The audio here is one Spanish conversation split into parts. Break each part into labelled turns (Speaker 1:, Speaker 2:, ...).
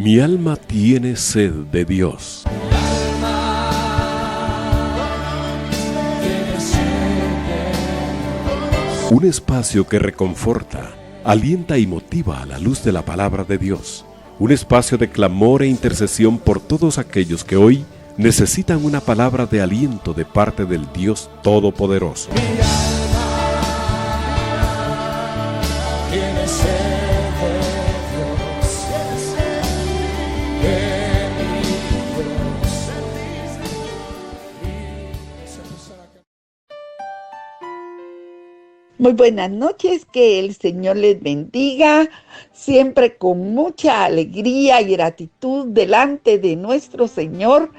Speaker 1: Mi alma tiene sed de Dios. Un espacio que reconforta, alienta y motiva a la luz de la palabra de Dios. Un espacio de clamor e intercesión por todos aquellos que hoy necesitan una palabra de aliento de parte del Dios Todopoderoso.
Speaker 2: Muy buenas noches, que el Señor les bendiga, siempre con mucha alegría y gratitud delante de nuestro Señor.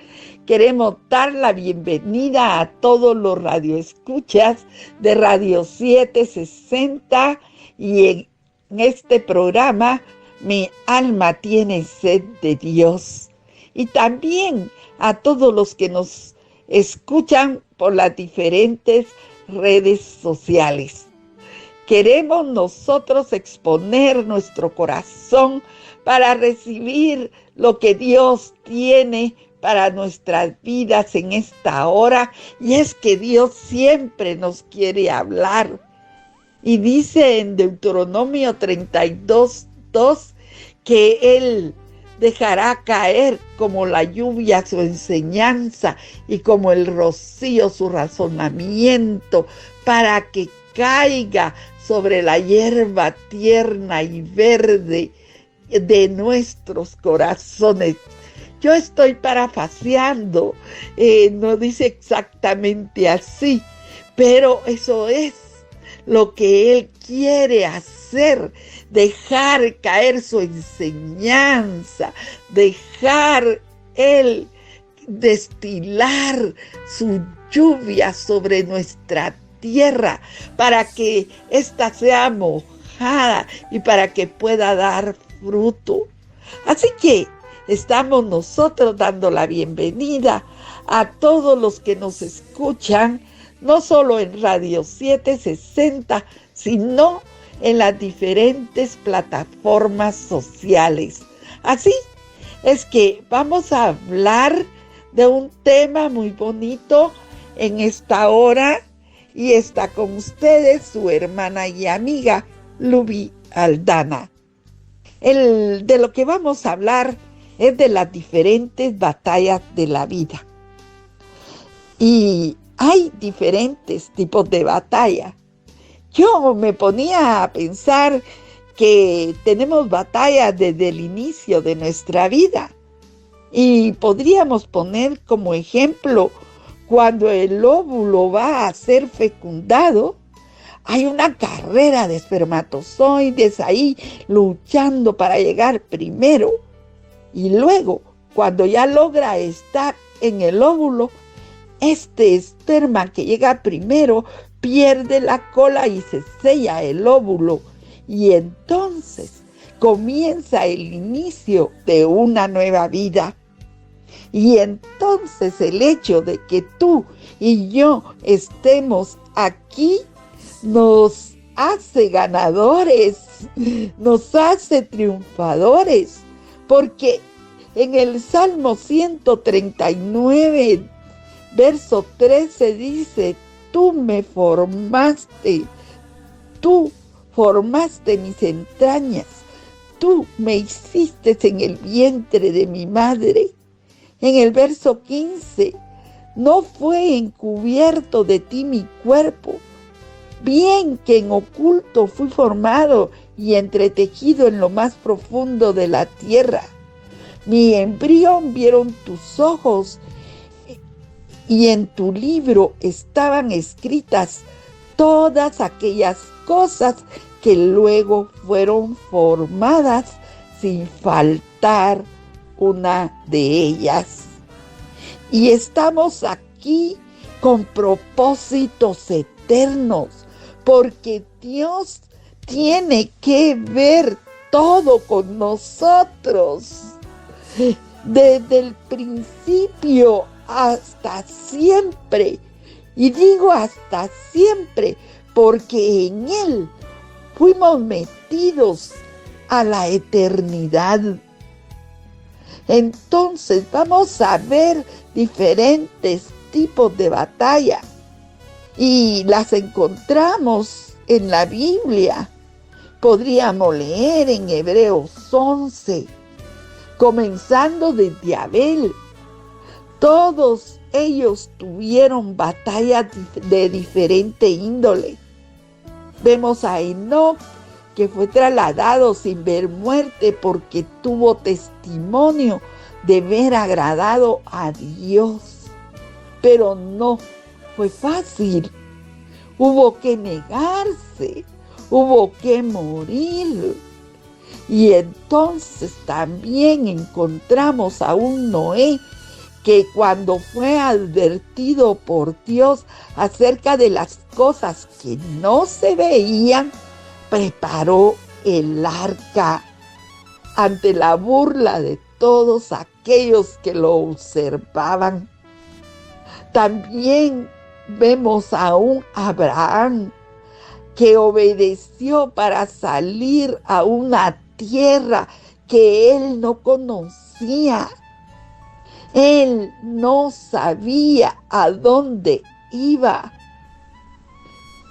Speaker 2: Queremos dar la bienvenida a todos los radioescuchas de Radio 760 y en este programa Mi alma tiene sed de Dios. Y también a todos los que nos escuchan por las diferentes redes sociales. Queremos nosotros exponer nuestro corazón para recibir lo que Dios tiene para nuestras vidas en esta hora. Y es que Dios siempre nos quiere hablar. Y dice en Deuteronomio 32:2 que Él dejará caer como la lluvia su enseñanza y como el rocío su razonamiento, para que caiga sobre la hierba tierna y verde de nuestros corazones. Yo estoy parafraseando, no dice exactamente así, pero eso es lo que Él quiere hacer, dejar caer su enseñanza, dejar Él destilar su lluvia sobre nuestra tierra, para que ésta sea mojada y para que pueda dar fruto. Así que estamos nosotros dando la bienvenida a todos los que nos escuchan, no solo en Radio 760, sino en las diferentes plataformas sociales. Así es que vamos a hablar de un tema muy bonito en esta hora, y está con ustedes su hermana y amiga Luby Aldana. De lo que vamos a hablar es de las diferentes batallas de la vida. Y hay diferentes tipos de batalla. Yo me ponía a pensar que tenemos batallas desde el inicio de nuestra vida. Y podríamos poner como ejemplo, cuando el óvulo va a ser fecundado, hay una carrera de espermatozoides ahí luchando para llegar primero. Y luego, cuando ya logra estar en el óvulo, este esperma que llega primero pierde la cola y se sella el óvulo. Y entonces comienza el inicio de una nueva vida. Y entonces el hecho de que tú y yo estemos aquí nos hace ganadores, nos hace triunfadores, porque en el Salmo 139, verso 13 dice: tú me formaste, tú formaste mis entrañas, tú me hiciste en el vientre de mi madre. En el verso 15, no fue encubierto de ti mi cuerpo, bien que en oculto fui formado y entretejido en lo más profundo de la tierra. Mi embrión vieron tus ojos, y en tu libro estaban escritas todas aquellas cosas que luego fueron formadas sin faltar una de ellas. Y estamos aquí con propósitos eternos, porque Dios tiene que ver todo con nosotros, desde el principio hasta siempre. Y digo hasta siempre, porque en Él fuimos metidos a la eternidad. Entonces vamos a ver diferentes tipos de batalla y las encontramos en la Biblia. Podríamos leer en Hebreos 11, comenzando desde Abel. Todos ellos tuvieron batallas de diferente índole. Vemos a Enoc, que fue trasladado sin ver muerte porque tuvo testimonio de ver agradado a Dios. Pero no fue fácil. Hubo que negarse, hubo que morir. Y entonces también encontramos a un Noé que cuando fue advertido por Dios acerca de las cosas que no se veían, preparó el arca ante la burla de todos aquellos que lo observaban. También vemos a un Abraham que obedeció para salir a una tierra que él no conocía. Él no sabía a dónde iba.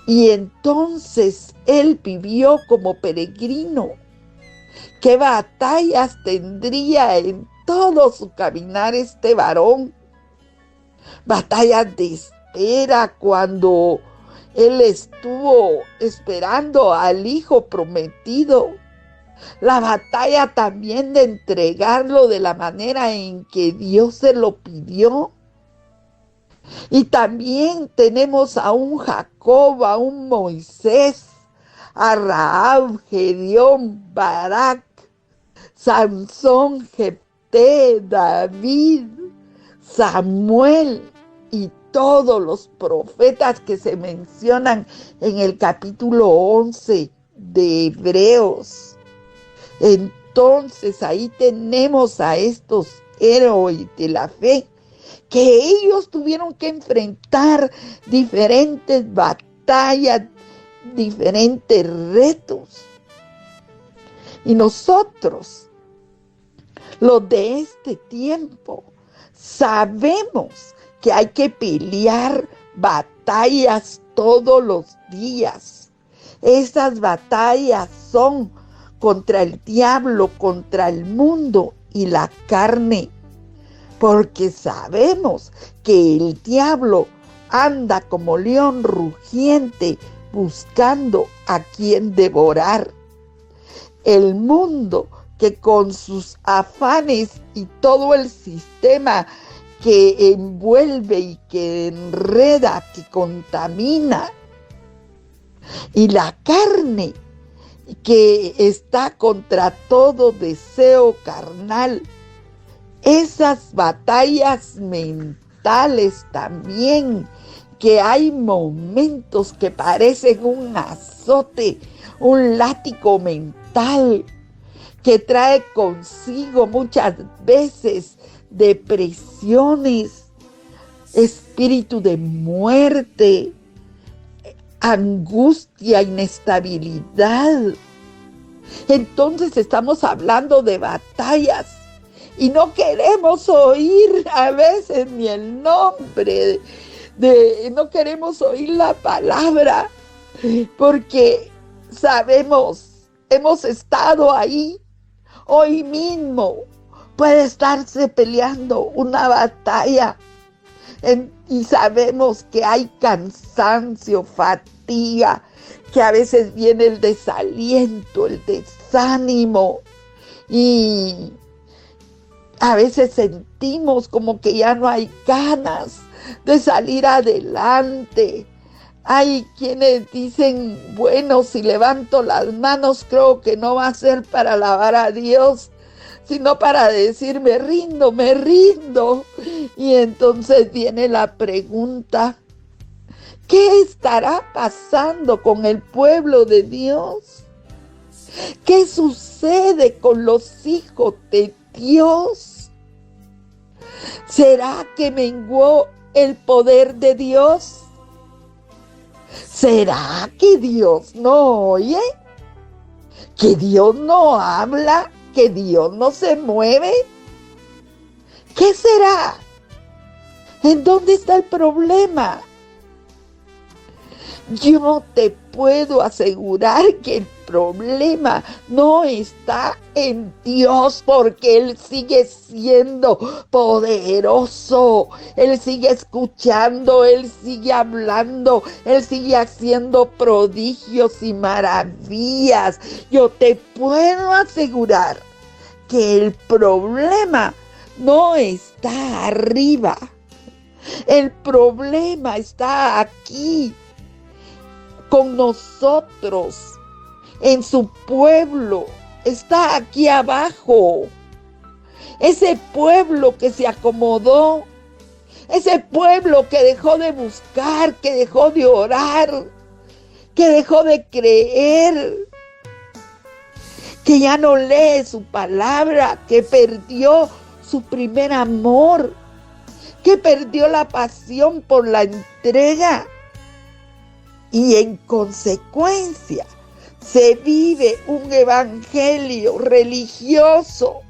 Speaker 2: Y entonces él vivió como peregrino. ¿Qué batallas tendría en todo su caminar este varón? Batallas de espera cuando él estuvo esperando al hijo prometido. La batalla también de entregarlo de la manera en que Dios se lo pidió. Y también tenemos a un Jacob, a un Moisés, a Rahab, Gedeón, Barak, Sansón, Jefté, David, Samuel y todos los profetas que se mencionan en el capítulo 11 de Hebreos. Entonces ahí tenemos a estos héroes de la fe que ellos tuvieron que enfrentar diferentes batallas, diferentes retos. Y nosotros, los de este tiempo, sabemos que hay que pelear batallas todos los días. Esas batallas son contra el diablo, contra el mundo y la carne. Porque sabemos que el diablo anda como león rugiente buscando a quien devorar. El mundo que con sus afanes y todo el sistema que envuelve y que enreda, que contamina. Y la carne que está contra todo deseo carnal. Esas batallas mentales también, que hay momentos que parecen un azote, un látigo mental, que trae consigo muchas veces depresiones, espíritu de muerte, angustia, inestabilidad. Entonces estamos hablando de batallas y no queremos oír a veces ni el nombre, no queremos oír la palabra, porque sabemos, hemos estado ahí. Hoy mismo puede estarse peleando una batalla y sabemos que hay cansancio, fatiga, que a veces viene el desaliento, el desánimo, y a veces sentimos como que ya no hay ganas de salir adelante. Hay quienes dicen, bueno, si levanto las manos creo que no va a ser para alabar a Dios, sino para decir me rindo. Y entonces viene la pregunta, ¿qué estará pasando con el pueblo de Dios? ¿Qué sucede con los hijos de Dios? ¿Será que menguó el poder de Dios? ¿Será que Dios no oye? ¿Que Dios no habla? ¿Que Dios no se mueve? ¿Qué será? ¿En dónde está el problema? Yo te puedo asegurar que el problema no está en Dios, porque Él sigue siendo poderoso. Él sigue escuchando, Él sigue hablando, Él sigue haciendo prodigios y maravillas. Yo te puedo asegurar que el problema no está arriba. El problema está aquí con nosotros, en su pueblo, está aquí abajo. Ese pueblo que se acomodó, ese pueblo que dejó de buscar, que dejó de orar, que dejó de creer, que ya no lee su palabra, que perdió su primer amor, que perdió la pasión por la entrega. Y en consecuencia se vive un evangelio religioso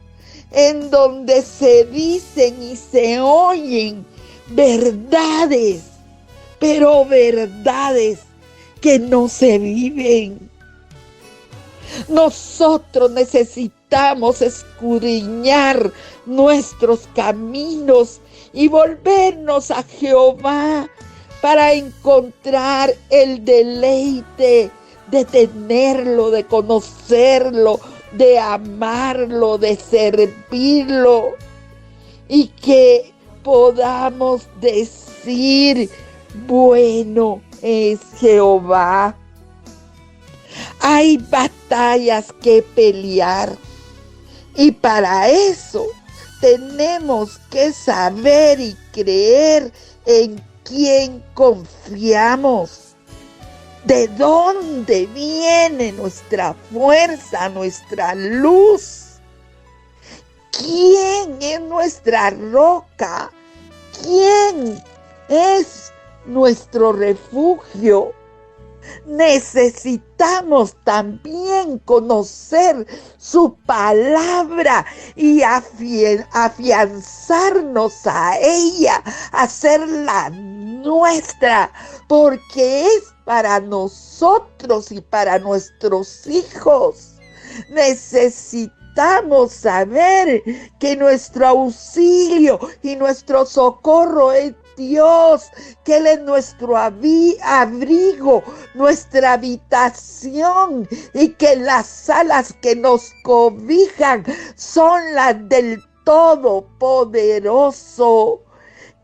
Speaker 2: en donde se dicen y se oyen verdades, pero verdades que no se viven. Nosotros necesitamos escudriñar nuestros caminos y volvernos a Jehová para encontrar el deleite de tenerlo, de conocerlo, de amarlo, de servirlo, y que podamos decir: bueno es Jehová. Hay batallas que pelear, y para eso tenemos que saber y creer en quién confiamos. ¿De dónde viene nuestra fuerza, nuestra luz? ¿Quién es nuestra roca? ¿Quién es nuestro refugio? Necesitamos también conocer su palabra y afianzarnos a ella, hacerla nuestra, porque es para nosotros y para nuestros hijos. Necesitamos saber que nuestro auxilio y nuestro socorro es Dios, que Él es nuestro abrigo, nuestra habitación, y que las alas que nos cobijan son las del Todopoderoso,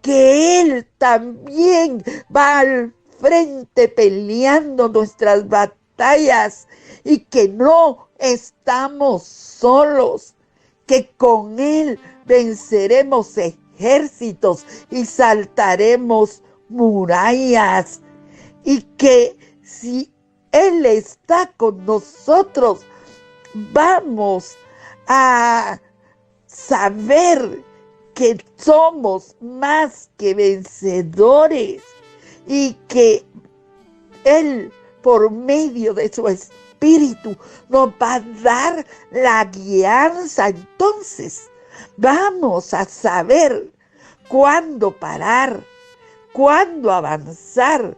Speaker 2: que Él también va al frente peleando nuestras batallas, y que no estamos solos, que con Él venceremos ejércitos y saltaremos murallas, y que si Él está con nosotros, vamos a saber que somos más que vencedores, y que Él, por medio de su Espíritu, nos va a dar la guianza. Entonces vamos a saber cuándo parar, cuándo avanzar,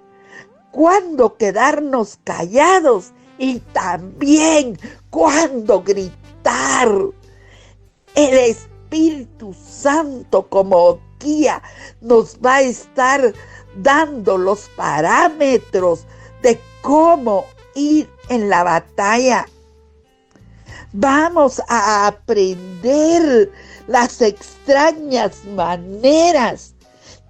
Speaker 2: cuándo quedarnos callados, y también cuándo gritar. El Espíritu Santo, como guía, nos va a estar dando los parámetros de cómo ir en la batalla. Vamos a aprender las extrañas maneras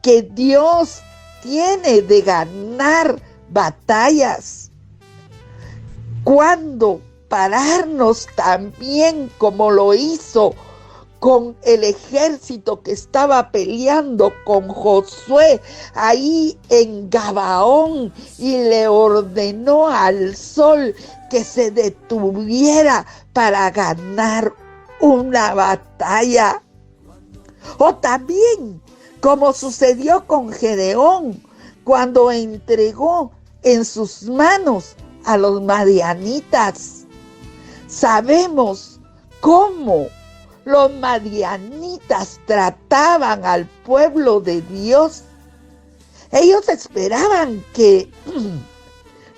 Speaker 2: que Dios tiene de ganar batallas. Cuándo pararnos también, como lo hizo con el ejército que estaba peleando con Josué ahí en Gabaón, y le ordenó al sol que se detuviera para ganar una batalla. O también como sucedió con Gedeón, cuando entregó en sus manos a los madianitas. Sabemos cómo los madianitas trataban al pueblo de Dios. Ellos esperaban que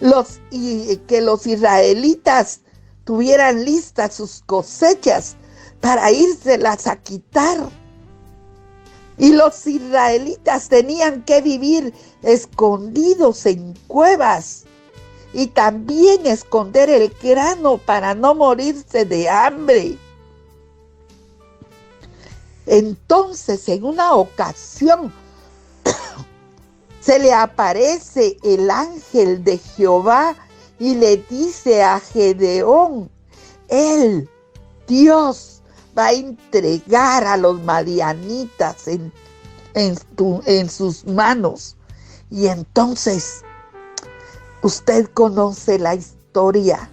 Speaker 2: los israelitas tuvieran listas sus cosechas para írselas a quitar. Y los israelitas tenían que vivir escondidos en cuevas y también esconder el grano para no morirse de hambre. Entonces, en una ocasión, se le aparece el ángel de Jehová y le dice a Gedeón, Dios va a entregar a los madianitas en sus manos. Y entonces, usted conoce la historia.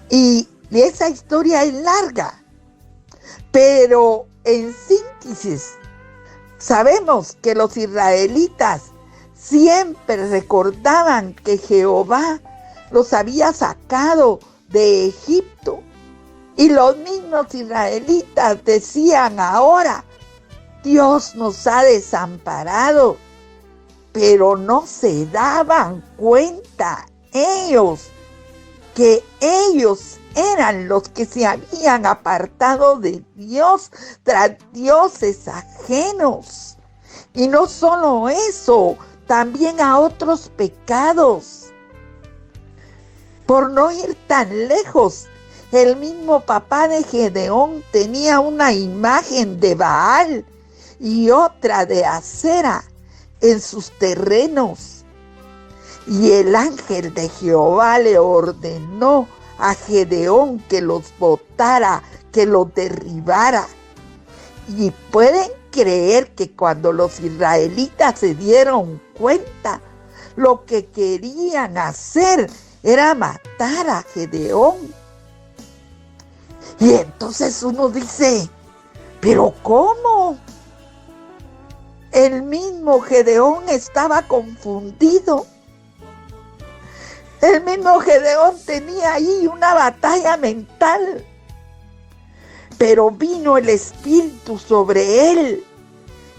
Speaker 2: Y esa historia es larga, pero en síntesis, sabemos que los israelitas siempre recordaban que Jehová los había sacado de Egipto. Y los mismos israelitas decían ahora, Dios nos ha desamparado. Pero no se daban cuenta ellos que ellos eran los que se habían apartado de Dios tras dioses ajenos. Y no solo eso, también a otros pecados. Por no ir tan lejos, el mismo papá de Gedeón tenía una imagen de Baal y otra de Acera en sus terrenos. Y el ángel de Jehová le ordenó a Gedeón que los botara, que los derribara. Y pueden creer que cuando los israelitas se dieron cuenta, lo que querían hacer era matar a Gedeón. Y entonces uno dice, ¿pero cómo? El mismo Gedeón estaba confundido. El mismo Gedeón tenía ahí una batalla mental. Pero vino el Espíritu sobre él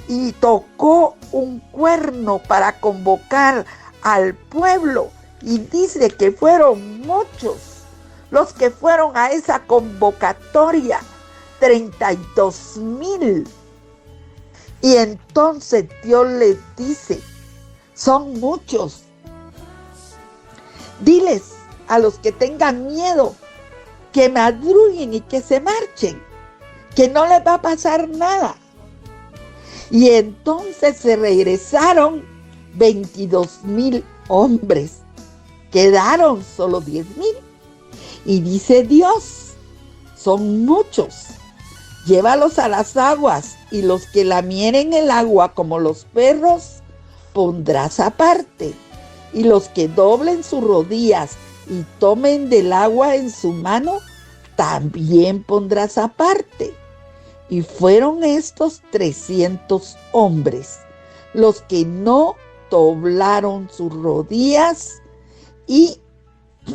Speaker 2: y tocó un cuerno para convocar al pueblo. Y dice que fueron muchos los que fueron a esa convocatoria, 32,000. Y entonces Dios les dice, son muchos. Diles a los que tengan miedo que madruguen y que se marchen, que no les va a pasar nada. Y entonces se regresaron 22,000 hombres. Quedaron solo 10,000. Y dice Dios, son muchos. Llévalos a las aguas y los que lamieren el agua como los perros, pondrás aparte. Y los que doblen sus rodillas y tomen del agua en su mano, también pondrás aparte. Y fueron estos 300 hombres, los que no doblaron sus rodillas, y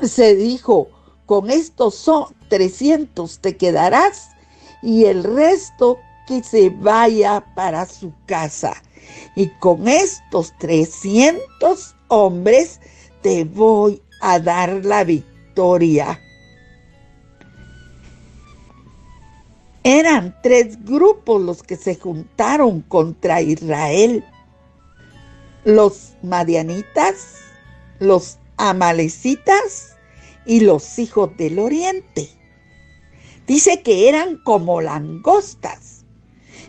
Speaker 2: se dijo, con estos son 300 te quedarás, y el resto que se vaya para su casa. Y con estos 300 hombres te voy a dar la victoria. Eran 3 grupos los que se juntaron contra Israel: los madianitas, los amalecitas y los hijos del oriente. Dice que eran como langostas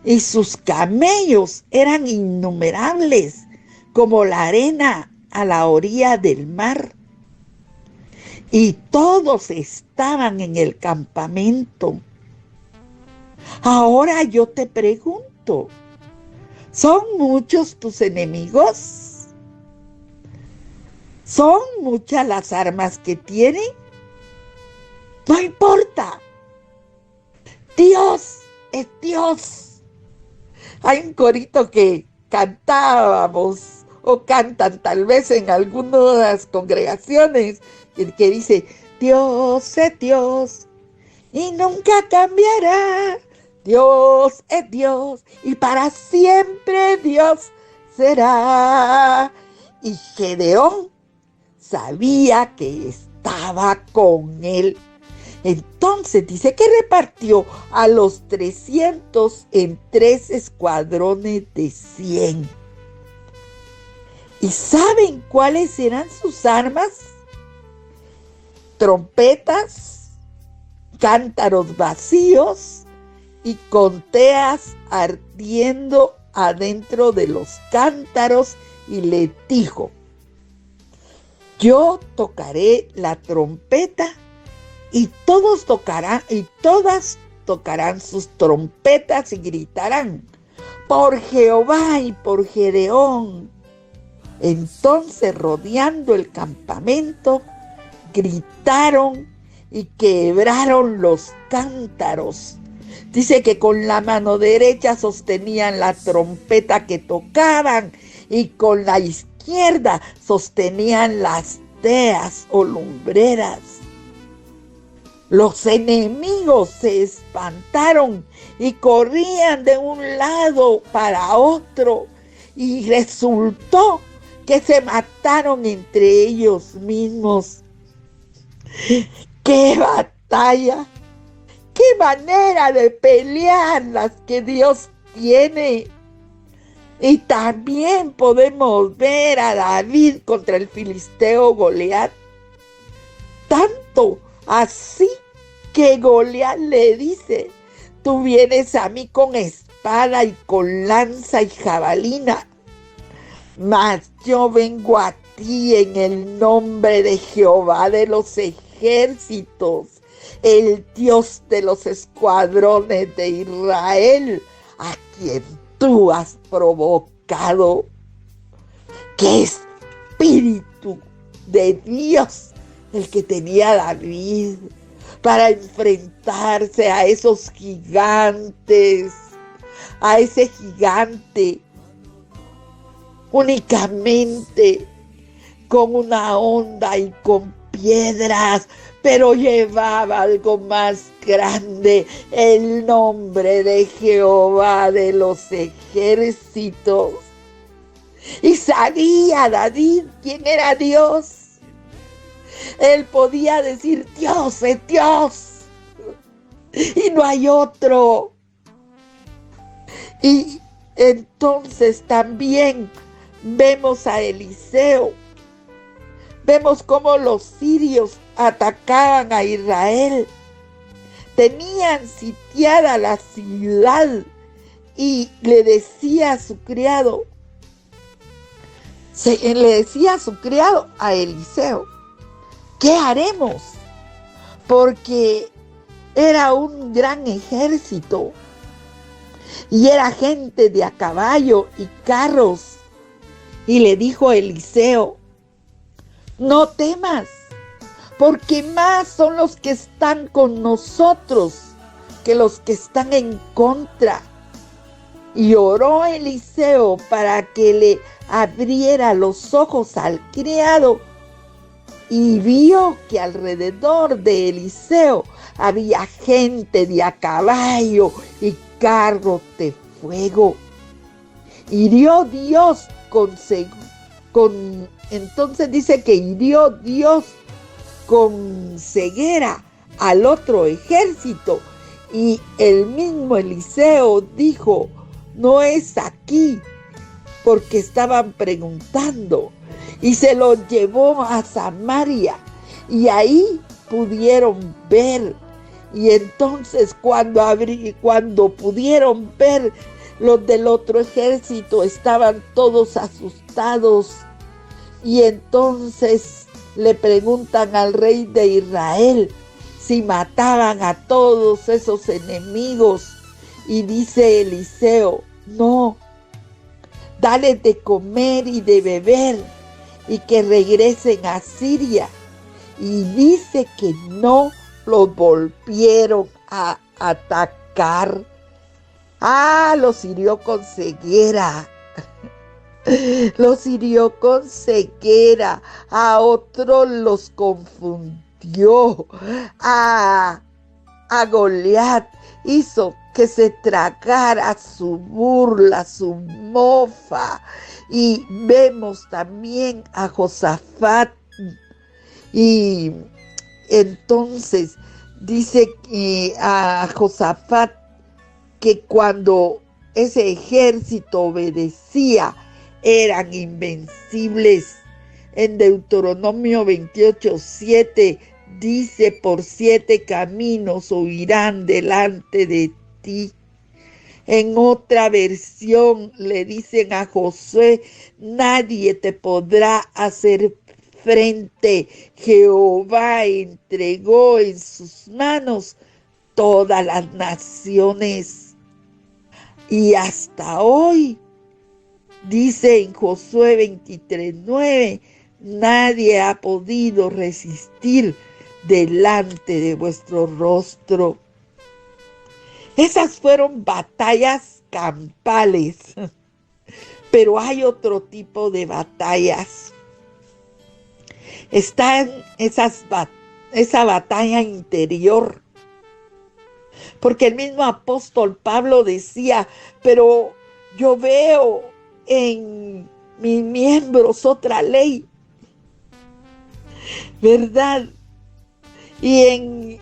Speaker 2: y sus camellos eran innumerables como la arena a la orilla del mar. Y todos estaban en el campamento. Ahora yo te pregunto, ¿son muchos tus enemigos? ¿Son muchas las armas que tienen? No importa. Dios es Dios. Hay un corito que cantábamos o cantan tal vez en algunas congregaciones que dice, Dios es Dios y nunca cambiará. Dios es Dios y para siempre Dios será. Y Gedeón sabía que estaba con él. Entonces dice que repartió a los 300 en 3 escuadrones de 100. ¿Y saben cuáles eran sus armas? Trompetas, cántaros vacíos y conteas ardiendo adentro de los cántaros, y le dijo: yo tocaré la trompeta y todas tocarán sus trompetas y gritarán: por Jehová y por Gedeón. Entonces, rodeando el campamento, gritaron y quebraron los cántaros. Dice que con la mano derecha sostenían la trompeta que tocaban y con la izquierda sostenían las teas o lumbreras. Los enemigos se espantaron y corrían de un lado para otro, y resultó que se mataron entre ellos mismos. ¡Qué batalla! ¡Qué manera de pelear las que Dios tiene! Y también podemos ver a David contra el filisteo Goliat. Tanto así que Goliat le dice: tú vienes a mí con espada y con lanza y jabalina, mas yo vengo a ti en el nombre de Jehová de los ejércitos, el Dios de los escuadrones de Israel, a quien tú has provocado. ¡Qué espíritu de Dios el que tenía David para enfrentarse a esos gigantes, a ese gigante únicamente con una honda y con piedras, pero llevaba algo más grande: el nombre de Jehová de los ejércitos. Y sabía David quién era Dios. Él podía decir: Dios es Dios y no hay otro. Y entonces también vemos a Eliseo. Vemos cómo los sirios atacaban a Israel. Tenían sitiada la ciudad y le decía a su criado, a Eliseo: ¿qué haremos? Porque era un gran ejército y era gente de a caballo y carros. Y le dijo a Eliseo: no temas, porque más son los que están con nosotros que los que están en contra. Y oró Eliseo para que le abriera los ojos al criado, y vio que alrededor de Eliseo había gente de a caballo y carros de fuego. Hirió Dios entonces dice que hirió Dios con ceguera al otro ejército, y el mismo Eliseo dijo: no es aquí, porque estaban preguntando, y se lo llevó a Samaria, y ahí pudieron ver. Y entonces cuando pudieron ver, los del otro ejército estaban todos asustados, y entonces le preguntan al rey de Israel si mataban a todos esos enemigos, y dice Eliseo: no, dale de comer y de beber y que regresen a Siria. Y dice que no los volvieron a atacar. Los hirió con ceguera. Los hirió con ceguera. A otros los confundió. a Goliat, hizo que se tragara su burla, su mofa. Y vemos también a Josafat. Y entonces dice a Josafat que cuando ese ejército obedecía, eran invencibles. En Deuteronomio 28:7 dice: por 7 caminos huirán delante de ti. En otra versión le dicen a Josué: nadie te podrá hacer frente. Jehová entregó en sus manos todas las naciones. Y hasta hoy, dice en Josué 23:9, nadie ha podido resistir delante de vuestro rostro. Esas fueron batallas campales, pero hay otro tipo de batallas. Está esa batalla interior, porque el mismo apóstol Pablo decía: pero yo veo en mis miembros otra ley, ¿verdad? Y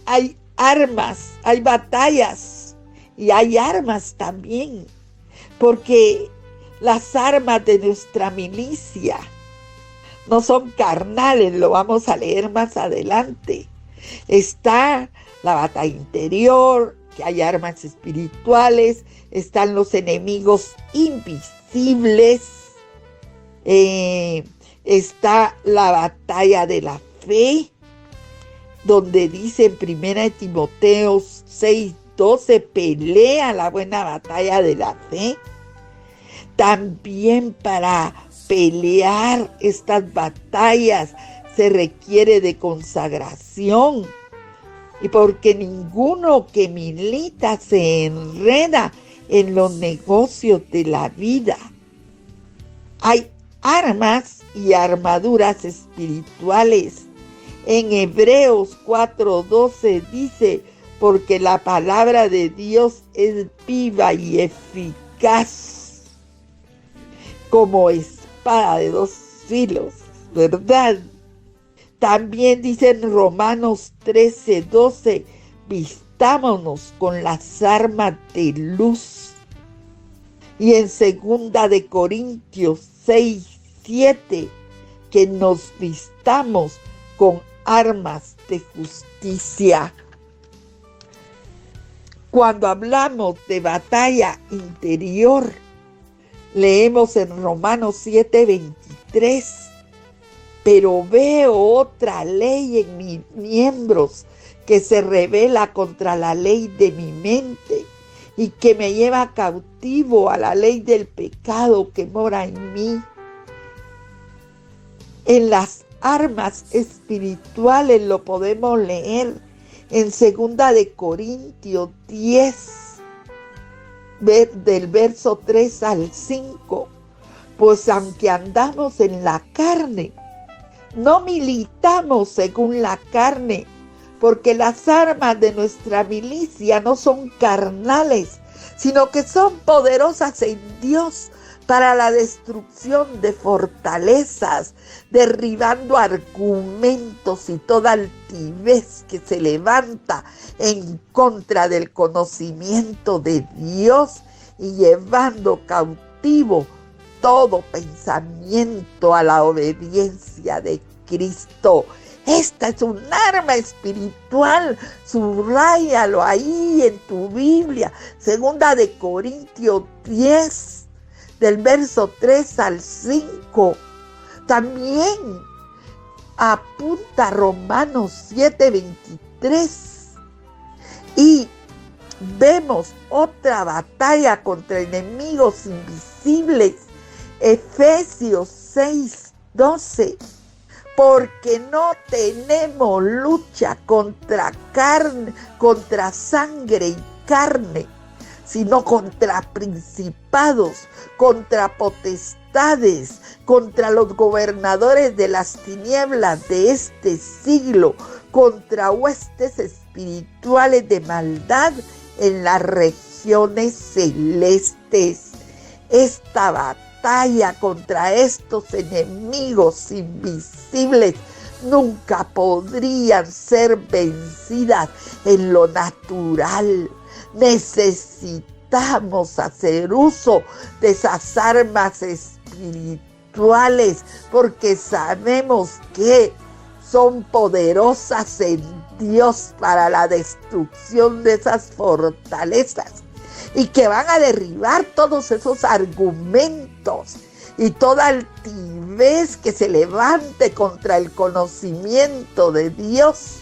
Speaker 2: hay armas, hay batallas y hay armas también, porque las armas de nuestra milicia no son carnales, lo vamos a leer más adelante. Está la batalla interior, que hay armas espirituales, están los enemigos invisibles, está la batalla de la fe, donde dice en 1 Timoteo 6:12, pelea la buena batalla de la fe. También para pelear estas batallas se requiere de consagración, y porque ninguno que milita se enreda en los negocios de la vida. Hay armas y armaduras espirituales. En Hebreos 4:12 dice: porque la palabra de Dios es viva y eficaz, como espada de 2 filos, ¿verdad? También dice en Romanos 13:12: vistámonos con las armas de luz. Y en 2 de Corintios 6:7, que nos vistamos con armas de justicia. Cuando hablamos de batalla interior, leemos en Romanos 7:23: pero veo otra ley en mis miembros que se rebela contra la ley de mi mente y que me lleva cautivo a la ley del pecado que mora en mí. En las armas espirituales lo podemos leer en 2 de Corintios 10, del verso 3 al 5. Pues aunque andamos en la carne, no militamos según la carne, porque las armas de nuestra milicia no son carnales, sino que son poderosas en Dios para la destrucción de fortalezas, derribando argumentos y toda altivez que se levanta en contra del conocimiento de Dios, y llevando cautivo todo pensamiento a la obediencia de Cristo. Esta es un arma espiritual, subráyalo ahí en tu Biblia. 2 de Corintios 10, del verso 3 al 5. También apunta Romanos 7:23. Y vemos otra batalla contra enemigos invisibles. Efesios 6:12. Porque no tenemos lucha contra sangre y carne, sino contra principados, contra potestades, contra los gobernadores de las tinieblas de este siglo, contra huestes espirituales de maldad en las regiones celestes. Esta batalla contra estos enemigos invisibles nunca podrían ser vencidas en lo natural. Necesitamos hacer uso de esas armas espirituales porque sabemos que son poderosas en Dios para la destrucción de esas fortalezas y que van a derribar todos esos argumentos y toda altivez que se levante contra el conocimiento de Dios.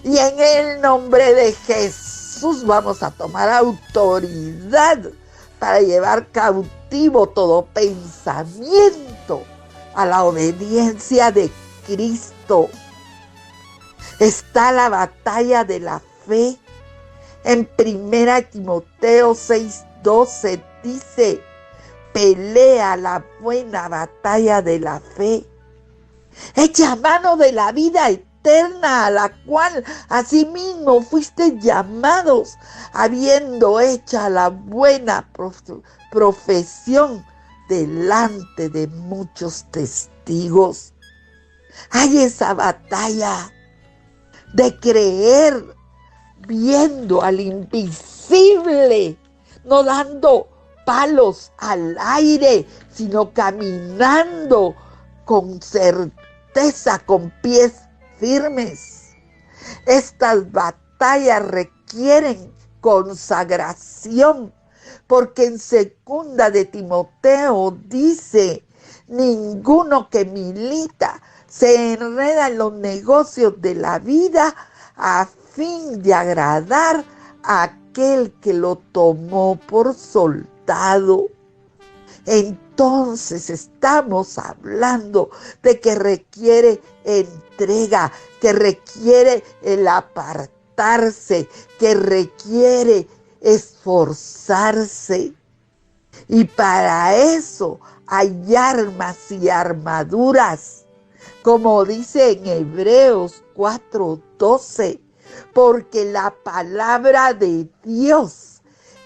Speaker 2: Y en el nombre de Jesús vamos a tomar autoridad para llevar cautivo todo pensamiento a la obediencia de Cristo. Está la batalla de la fe. En 1 Timoteo 6:12 dice: pelea la buena batalla de la fe. Echa mano de la vida eterna, a la cual asimismo fuiste llamados, habiendo hecha la buena profesión delante de muchos testigos. Hay esa batalla de creer viendo al invisible, no dando palos al aire, sino caminando con certeza, con pies firmes. Estas batallas requieren consagración, porque en 2 de Timoteo dice: ninguno que milita se enreda en los negocios de la vida a fin de agradar a aquel que lo tomó por soldado. Entonces estamos hablando de que requiere entrega, que requiere el apartarse, que requiere esforzarse. Y para eso hay armas y armaduras, como dice en Hebreos 4:12, porque la palabra de Dios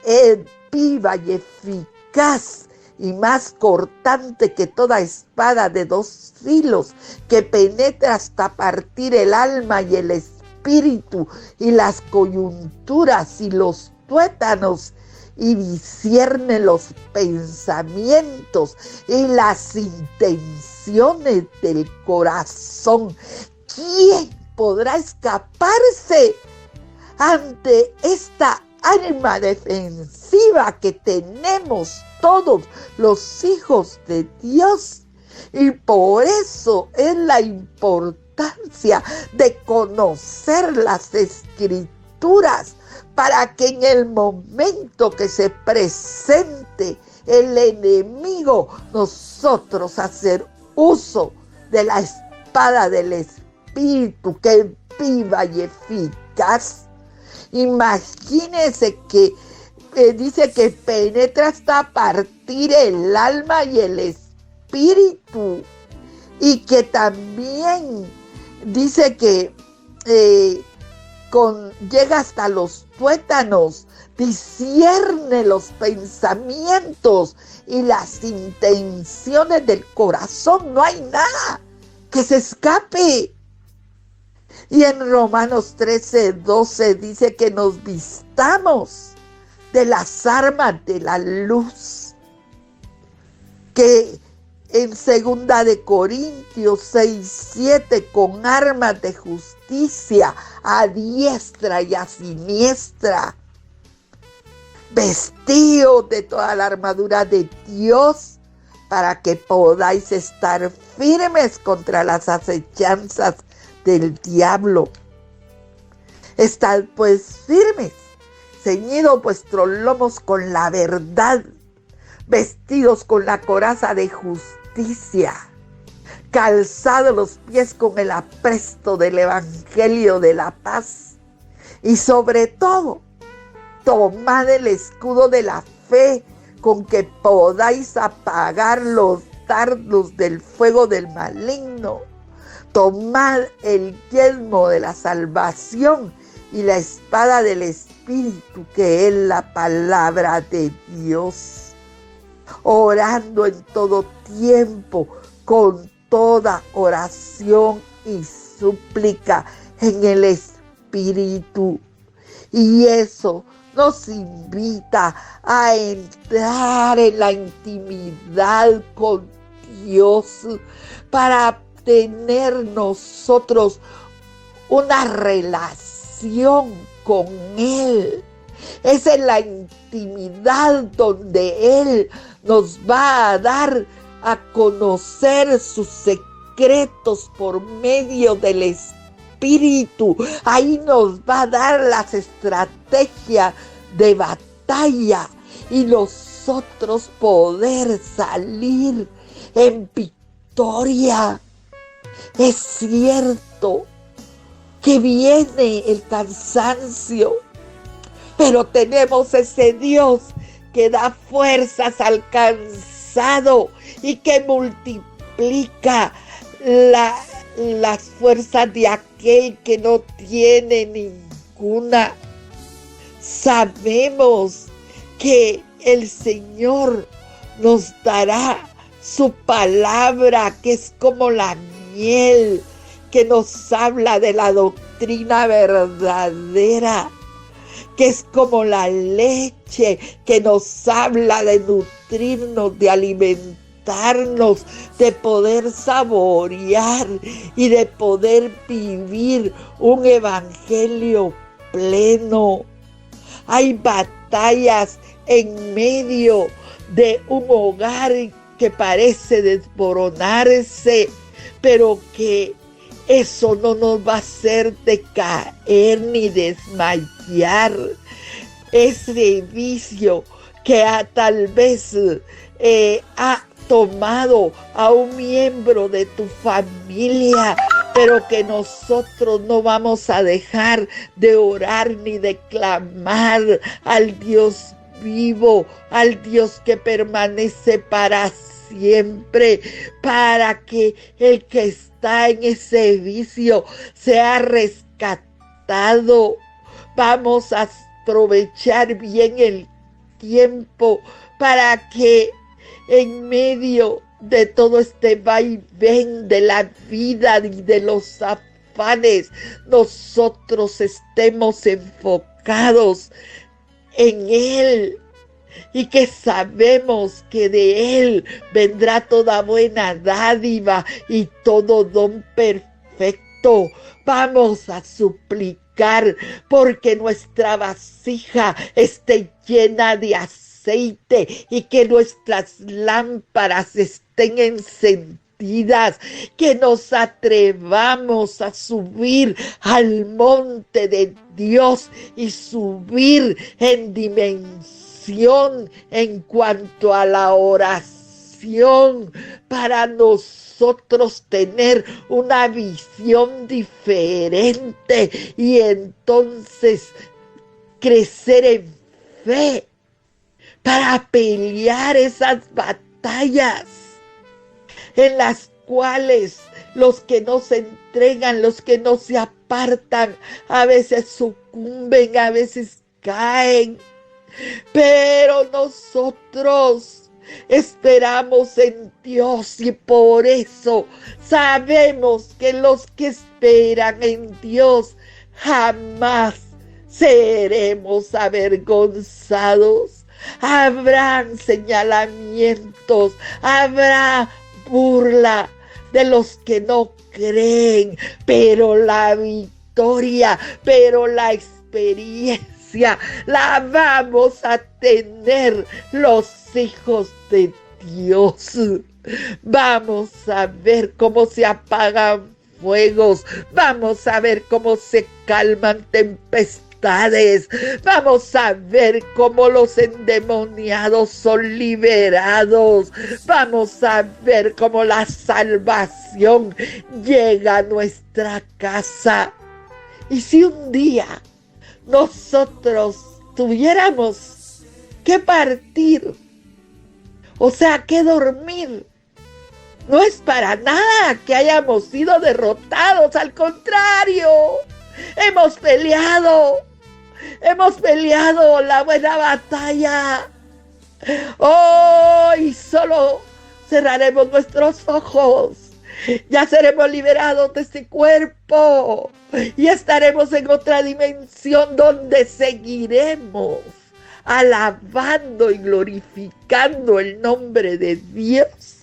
Speaker 2: es viva y eficaz y más cortante que toda espada de 2 filos, que penetra hasta partir el alma y el espíritu y las coyunturas y los tuétanos, y discierne los pensamientos y las intenciones del corazón. ¿Quién podrá escaparse ante esta arma defensiva que tenemos todos los hijos de Dios? Y por eso es la importancia de conocer las Escrituras, para que en el momento que se presente el enemigo, nosotros hacer uso de la espada del Espíritu, que es viva y eficaz. Imagínense que dice que penetra hasta partir el alma y el espíritu, y que también dice que llega hasta los tuétanos, discierne los pensamientos y las intenciones del corazón. No hay nada que se escape. Y en Romanos 13:12 dice que nos vistamos de las armas de la luz, que en 2 de Corintios 6:7, con armas de justicia a diestra y a siniestra, vestidos de toda la armadura de Dios, para que podáis estar firmes contra las acechanzas del diablo. Estad pues firmes, ceñidos vuestros lomos con la verdad, vestidos con la coraza de justicia, calzados los pies con el apresto del evangelio de la paz, y sobre todo, tomad el escudo de la fe, con que podáis apagar los dardos del fuego del maligno. tomad el yelmo de la salvación y la espada del Espíritu, que es la palabra de Dios, orando en todo tiempo, con toda oración y súplica en el Espíritu. Y eso nos invita a entrar en la intimidad con Dios para tener nosotros una relación con Él. Esa es la intimidad donde Él nos va a dar a conocer sus secretos por medio del Espíritu. Ahí nos va a dar las estrategias de batalla y nosotros poder salir en victoria. Es cierto que viene el cansancio, pero tenemos ese Dios que da fuerzas al cansado y que multiplica las fuerzas de aquel que no tiene ninguna. Sabemos que el Señor nos dará su palabra, que es como la miel, que nos habla de la doctrina verdadera, que es como la leche, que nos habla de nutrirnos, de alimentarnos, de poder saborear y de poder vivir un evangelio pleno. Hay batallas en medio de un hogar que parece desmoronarse, pero que eso no nos va a hacer decaer ni desmayar. Ese vicio que tal vez ha tomado a un miembro de tu familia, pero que nosotros no vamos a dejar de orar ni de clamar al Dios vivo, al Dios que permanece para siempre, para que el que está en ese vicio sea rescatado. Vamos a aprovechar bien el tiempo para que en medio de todo este vaivén de la vida y de los afanes, nosotros estemos enfocados en Él, y que sabemos que de Él vendrá toda buena dádiva y todo don perfecto. Vamos a suplicar porque nuestra vasija esté llena de aceite y que nuestras lámparas estén encendidas, que nos atrevamos a subir al monte de Dios y subir en dimensión en cuanto a la oración, para nosotros tener una visión diferente y entonces crecer en fe para pelear esas batallas en las cuales los que no se entregan, los que no se apartan, a veces sucumben, a veces caen. Pero nosotros esperamos en Dios y por eso sabemos que los que esperan en Dios jamás seremos avergonzados. Habrán señalamientos, habrá burla de los que no creen, pero la victoria, pero la experiencia la vamos a tener los hijos de Dios. Vamos a ver cómo se apagan fuegos, vamos a ver cómo se calman tempestades, vamos a ver cómo los endemoniados son liberados, vamos a ver cómo la salvación llega a nuestra casa. Y si un día nosotros tuviéramos que partir, o sea, que dormir, No es para nada que hayamos sido derrotados, al contrario, hemos peleado la buena batalla. Hoy solo cerraremos nuestros ojos, ya seremos liberados de este cuerpo y estaremos en otra dimensión donde seguiremos alabando y glorificando el nombre de Dios.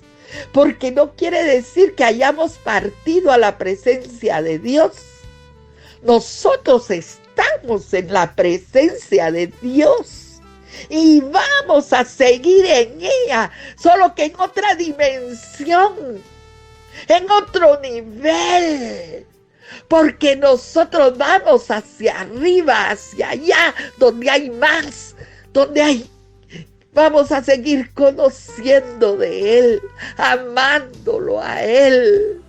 Speaker 2: Porque no quiere decir que hayamos partido a la presencia de Dios. Nosotros estamos en la presencia de Dios y vamos a seguir en ella, solo que en otra dimensión, en otro nivel. Porque nosotros vamos hacia arriba, hacia allá, donde hay más, vamos a seguir conociendo de Él, amándolo a Él.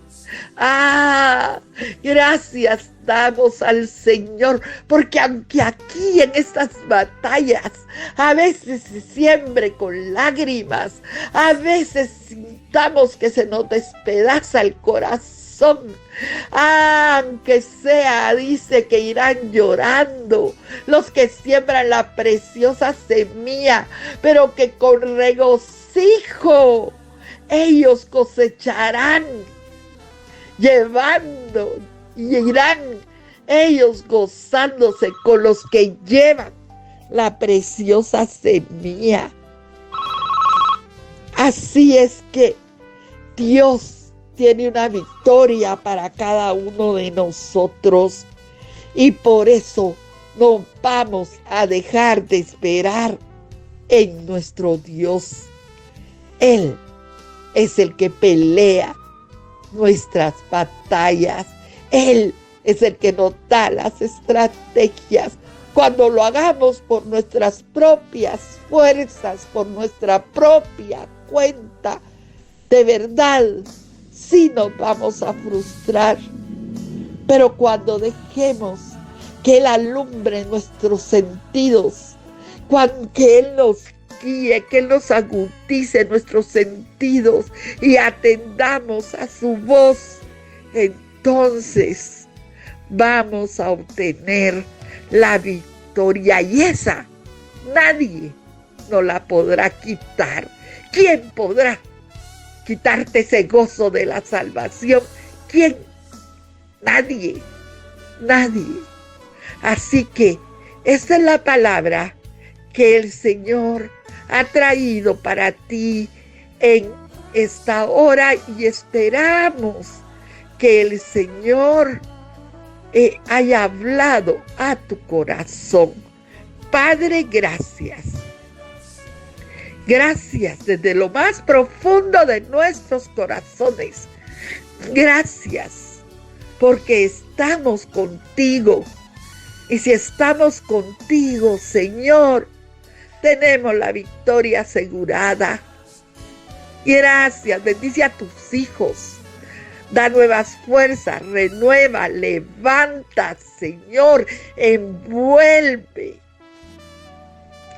Speaker 2: Gracias damos al Señor, porque aunque aquí en estas batallas a veces se siembre con lágrimas, a veces sintamos que se nos despedaza el corazón, aunque sea, dice que irán llorando los que siembran la preciosa semilla, pero que con regocijo ellos cosecharán, llevando, y irán ellos gozándose con los que llevan la preciosa semilla. Así es que Dios tiene una victoria para cada uno de nosotros y por eso no vamos a dejar de esperar en nuestro Dios. Él es el que pelea nuestras batallas. Él es el que nos da las estrategias. Cuando lo hagamos por nuestras propias fuerzas, por nuestra propia cuenta, de verdad, sí nos vamos a frustrar. Pero cuando dejemos que Él alumbre nuestros sentidos, que Él nos guíe, que Él nos agudice nuestros sentidos y atendamos a su voz, entonces vamos a obtener la victoria y esa nadie nos la podrá quitar. ¿Quién podrá quitarte ese gozo de la salvación? ¿Quién? Nadie. Así que esta es la palabra que el Señor ha traído para ti en esta hora y esperamos que el Señor haya hablado a tu corazón. Padre, gracias. Gracias desde lo más profundo de nuestros corazones. Gracias porque estamos contigo. Y si estamos contigo, Señor, tenemos la victoria asegurada. Gracias, bendice a tus hijos. Da nuevas fuerzas, renueva, levanta, Señor, envuelve.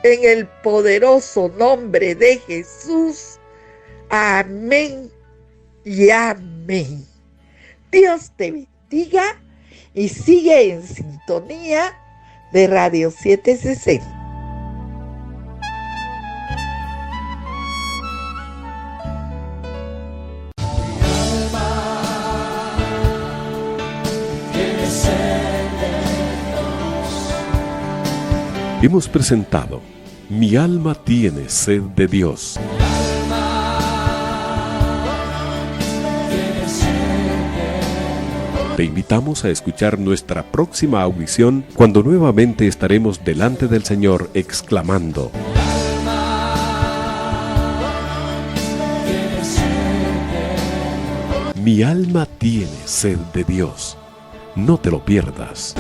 Speaker 2: En el poderoso nombre de Jesús. Amén y amén. Dios te bendiga y sigue en sintonía de Radio 760.
Speaker 1: Hemos presentado Mi alma tiene sed de Dios. Te invitamos a escuchar nuestra próxima audición cuando nuevamente estaremos delante del Señor exclamando: Mi alma tiene sed de Dios. No te lo pierdas.